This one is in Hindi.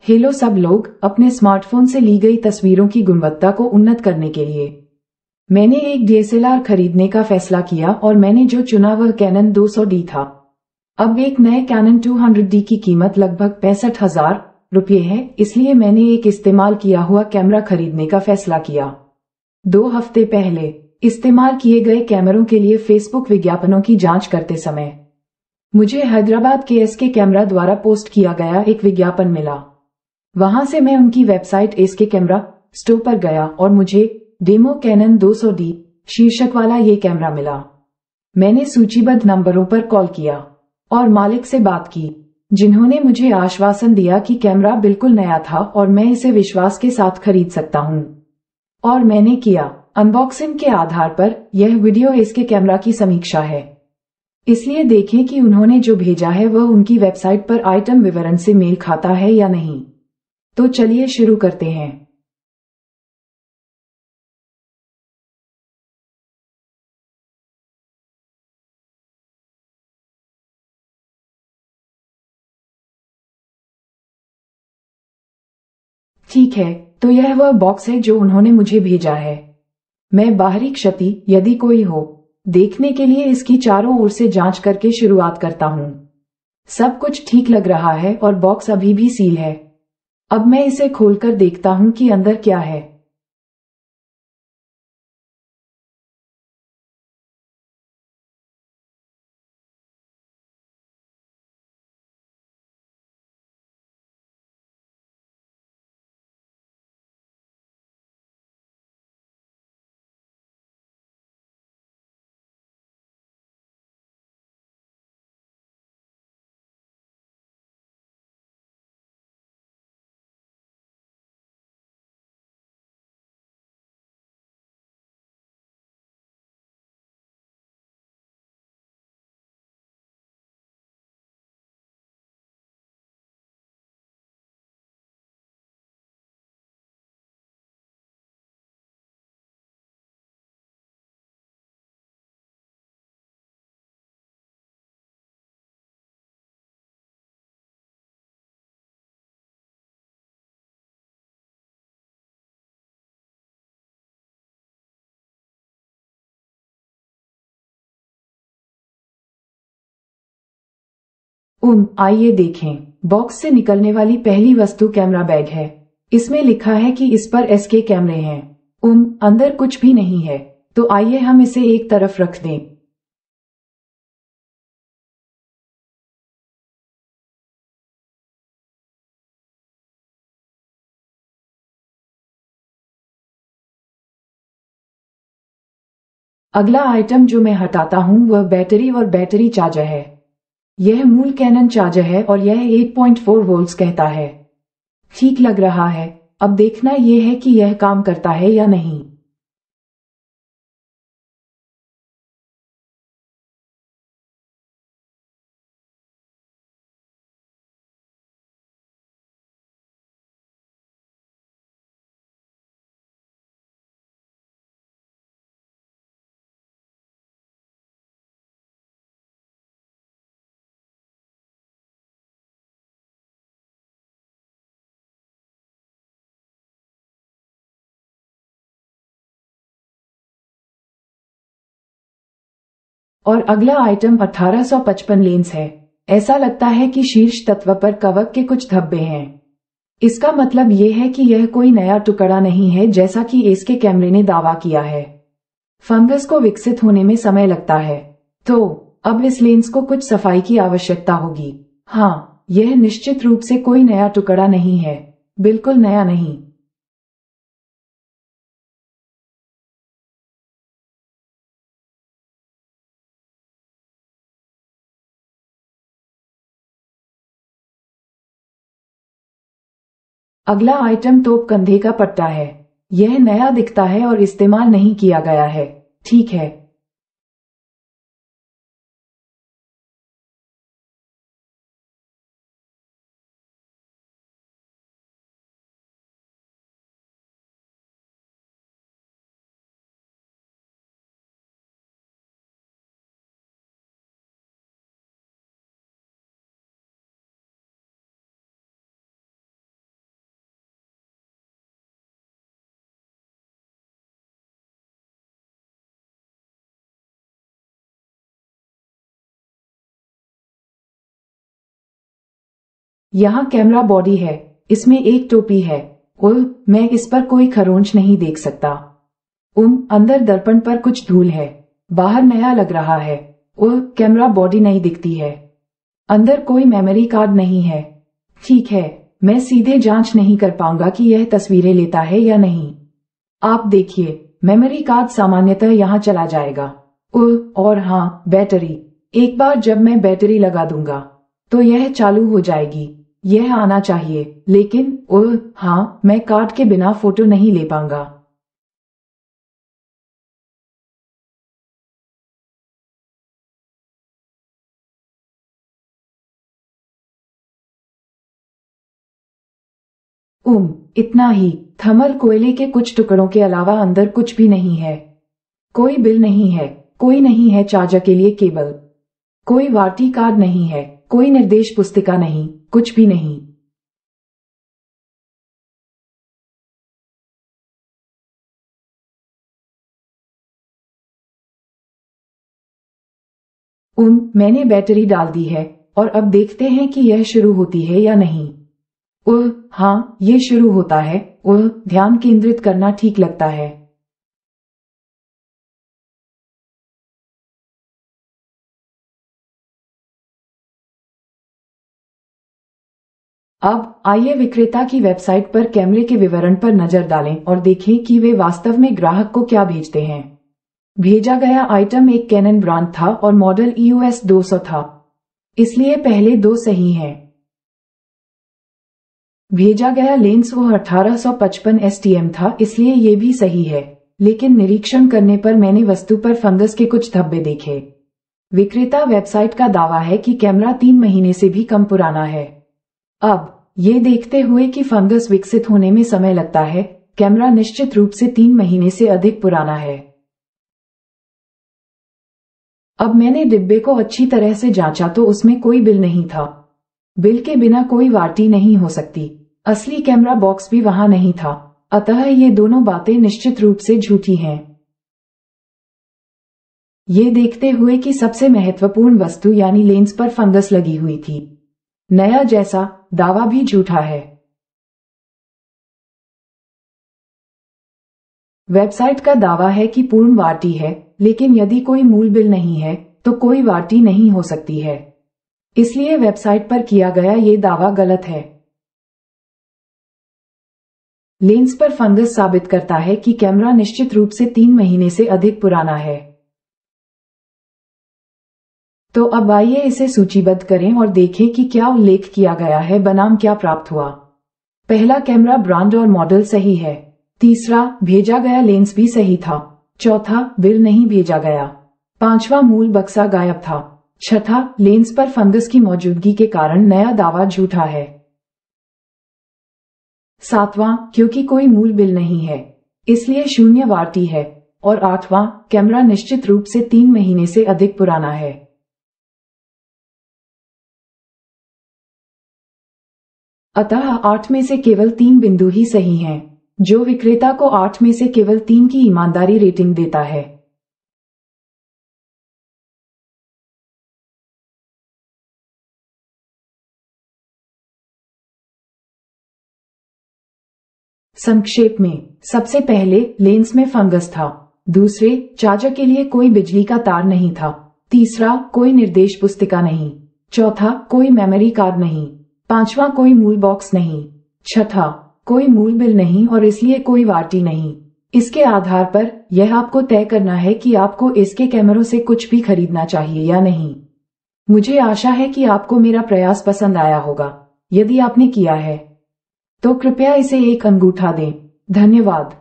हेलो सब लोग, अपने स्मार्टफोन से ली गई तस्वीरों की गुणवत्ता को उन्नत करने के लिए मैंने एक डीएसएलआर खरीदने का फैसला किया और मैंने जो चुना वह कैनन 200D था। अब एक नए कैनन 200D की कीमत लगभग 65,000 रुपये है, इसलिए मैंने एक इस्तेमाल किया हुआ कैमरा खरीदने का फैसला किया। 2 हफ्ते पहले इस्तेमाल किए गए कैमरों के लिए फेसबुक विज्ञापनों की जांच करते समय मुझे हैदराबाद के एसके कैमरा द्वारा पोस्ट किया गया एक विज्ञापन मिला। वहां से मैं उनकी वेबसाइट एसके कैमरा स्टोर पर गया और मुझे डेमो कैनन 200D शीर्षक वाला ये कैमरा मिला। मैंने सूचीबद्ध नंबरों पर कॉल किया और मालिक से बात की, जिन्होंने मुझे आश्वासन दिया कि कैमरा बिल्कुल नया था और मैं इसे विश्वास के साथ खरीद सकता हूं। और मैंने किया। अनबॉक्सिंग के आधार पर यह वीडियो इसके कैमरा की समीक्षा है, इसलिए देखें कि उन्होंने जो भेजा है वह उनकी वेबसाइट पर आइटम विवरण से मेल खाता है या नहीं। तो चलिए शुरू करते हैं। ठीक है, तो यह वह बॉक्स है जो उन्होंने मुझे भेजा है। मैं बाहरी क्षति, यदि कोई हो, देखने के लिए इसकी चारों ओर से जांच करके शुरुआत करता हूँ। सब कुछ ठीक लग रहा है और बॉक्स अभी भी सील है। अब मैं इसे खोलकर देखता हूँ कि अंदर क्या है। आइए देखें। बॉक्स से निकलने वाली पहली वस्तु कैमरा बैग है। इसमें लिखा है कि इस पर एसके कैमरे हैं। अंदर कुछ भी नहीं है, तो आइए हम इसे एक तरफ रख दें। अगला आइटम जो मैं हटाता हूं वह बैटरी और बैटरी चार्जर है। यह मूल कैनन चार्जर है और यह 8.4 वोल्ट्स कहता है। ठीक लग रहा है। अब देखना यह है कि यह काम करता है या नहीं। और अगला आइटम 1855 लेंस है। ऐसा लगता है कि शीर्ष तत्व पर कवच के कुछ धब्बे हैं। इसका मतलब ये है कि यह कोई नया टुकड़ा नहीं है जैसा कि इसके कैमरे ने दावा किया है। फंगस को विकसित होने में समय लगता है, तो अब इस लेंस को कुछ सफाई की आवश्यकता होगी। हाँ, यह निश्चित रूप से कोई नया टुकड़ा नहीं है, बिल्कुल नया नहीं। अगला आइटम तोप कंधे का पट्टा है। यह नया दिखता है और इस्तेमाल नहीं किया गया है। ठीक है। यहाँ कैमरा बॉडी है, इसमें एक टोपी है। मैं इस पर कोई खरोंच नहीं देख सकता। अंदर दर्पण पर कुछ धूल है, बाहर नया लग रहा है। कैमरा बॉडी नहीं दिखती है। अंदर कोई मेमोरी कार्ड नहीं है। ठीक है, मैं सीधे जांच नहीं कर पाऊंगा कि यह तस्वीरें लेता है या नहीं। आप देखिए, मेमोरी कार्ड सामान्यतः यहाँ चला जाएगा। और हाँ, बैटरी। एक बार जब मैं बैटरी लगा दूंगा तो यह चालू हो जाएगी। यह आना चाहिए, लेकिन हाँ, मैं कार्ड के बिना फोटो नहीं ले पाऊंगा। इतना ही। थर्मल कोयले के कुछ टुकड़ों के अलावा अंदर कुछ भी नहीं है। कोई बिल नहीं है, कोई नहीं है चार्जर के लिए केबल, कोई वारंटी कार्ड नहीं है, कोई निर्देश पुस्तिका नहीं, कुछ भी नहीं। मैंने बैटरी डाल दी है और अब देखते हैं कि यह शुरू होती है या नहीं। हाँ, ये शुरू होता है। ध्यान केंद्रित करना ठीक लगता है। अब आइए विक्रेता की वेबसाइट पर कैमरे के विवरण पर नजर डालें और देखें कि वे वास्तव में ग्राहक को क्या भेजते हैं। भेजा गया आइटम एक कैनन ब्रांड था और मॉडल EOS 200 था, इसलिए पहले दो सही हैं। भेजा गया लेंस वो 1855 STM था, इसलिए ये भी सही है, लेकिन निरीक्षण करने पर मैंने वस्तु पर फंगस के कुछ धब्बे देखे। विक्रेता वेबसाइट का दावा है कि कैमरा 3 महीने से भी कम पुराना है। अब ये देखते हुए कि फंगस विकसित होने में समय लगता है, कैमरा निश्चित रूप से 3 महीने से अधिक पुराना है। अब मैंने डिब्बे को अच्छी तरह से जांचा तो उसमें कोई बिल नहीं था। बिल के बिना कोई वारंटी नहीं हो सकती। असली कैमरा बॉक्स भी वहां नहीं था, अतः ये दोनों बातें निश्चित रूप से झूठी हैं। ये देखते हुए कि सबसे महत्वपूर्ण वस्तु यानी लेंस पर फंगस लगी हुई थी, नया जैसा दावा भी झूठा है। वेबसाइट का दावा है कि पूर्ण वारंटी है, लेकिन यदि कोई मूल बिल नहीं है तो कोई वारंटी नहीं हो सकती है। इसलिए वेबसाइट पर किया गया ये दावा गलत है। लेंस पर फंगस साबित करता है कि कैमरा निश्चित रूप से 3 महीने से अधिक पुराना है। तो अब आइए इसे सूचीबद्ध करें और देखें कि क्या उल्लेख किया गया है बनाम क्या प्राप्त हुआ। पहला, कैमरा ब्रांड और मॉडल सही है। तीसरा, भेजा गया लेंस भी सही था। चौथा, बिल नहीं भेजा गया। पांचवा, मूल बक्सा गायब था। छठा, लेंस पर फंगस की मौजूदगी के कारण नया दावा झूठा है। सातवां, क्योंकि कोई मूल बिल नहीं है, इसलिए शून्य वारंटी है। और आठवां, कैमरा निश्चित रूप से 3 महीने से अधिक पुराना है। अतः 8 में से केवल 3 बिंदु ही सही हैं, जो विक्रेता को 8 में से केवल 3 की ईमानदारी रेटिंग देता है। संक्षेप में, सबसे पहले लेंस में फंगस था। दूसरे, चार्जर के लिए कोई बिजली का तार नहीं था। तीसरा, कोई निर्देश पुस्तिका नहीं। चौथा, कोई मेमोरी कार्ड नहीं। पांचवा, कोई मूल बॉक्स नहीं। छठा, कोई मूल बिल नहीं और इसलिए कोई वारंटी नहीं। इसके आधार पर यह आपको तय करना है कि आपको इसके कैमरों से कुछ भी खरीदना चाहिए या नहीं। मुझे आशा है कि आपको मेरा प्रयास पसंद आया होगा। यदि आपने किया है तो कृपया इसे एक अंगूठा दें। धन्यवाद।